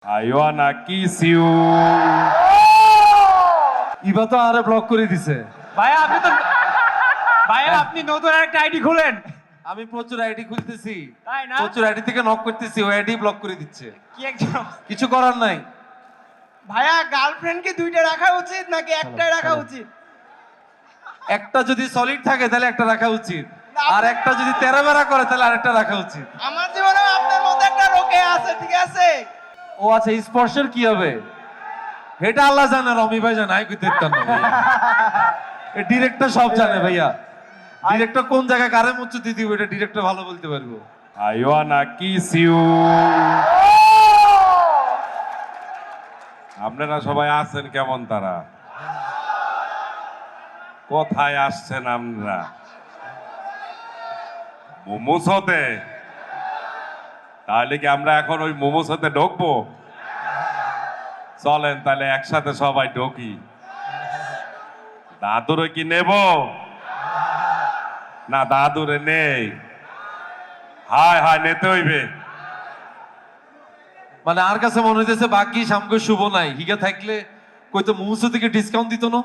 I wanna kiss you. ইবা তো আরে block করে দিছে। ভাইয়া আপনি নতুন একটা আইডি খুলেন। আমি প্রচুর আইডি খুলতেছি, তাই না? প্রচুর আইডি থেকে নক করতেছি, ওই আইডি ব্লক করে দিচ্ছে। কি একজন কিছু করার নাই। ভাইয়া গার্লফ্রেন্ড কি দুইটা রাখা উচিত নাকি একটাই রাখা উচিত? একটা যদি সলিড থাকে তাহলে একটা রাখা উচিত, আর একটা যদি তেরা বেড়া করে তাহলে আরেকটা রাখা উচিত। আমার জীবনে আপনার মতো একটা রোকে আছে, ঠিক আছে? ও আচ্ছা, স্পর্শের কি হবে এটা আল্লাহ জানে, রমি ভাই জানে, আমি কইতে পারতাম না ভাইয়া। এই ডিরেক্টর সব জানে ভাইয়া, ডিরেক্টর কোন জায়গায় কারে মুচ্ছ দিয়ে দিব এটা ডিরেক্টর ভালো বলতে পারবো। I wanna kiss you. আপনারা সবাই আছেন কেমন? তারা কোথায় আসছেন? আমরা মোমোস হতে। তাহলে কি আমরা এখন ওই মোমোস হতে ঢুকবো? চলেন তাহলে একসাথে সবাই ঢুকি। দাদুরে কি নেব না? দাদুরে নেই। হায় হায়, নিতে হইবে। মানে আর কাছে মনে হইতেছে বাকি সামগ্রী শুভ নাই, হিগা থাকলে কইতো মুহূর্ত থেকে ডিসকাউন্ট দিত না।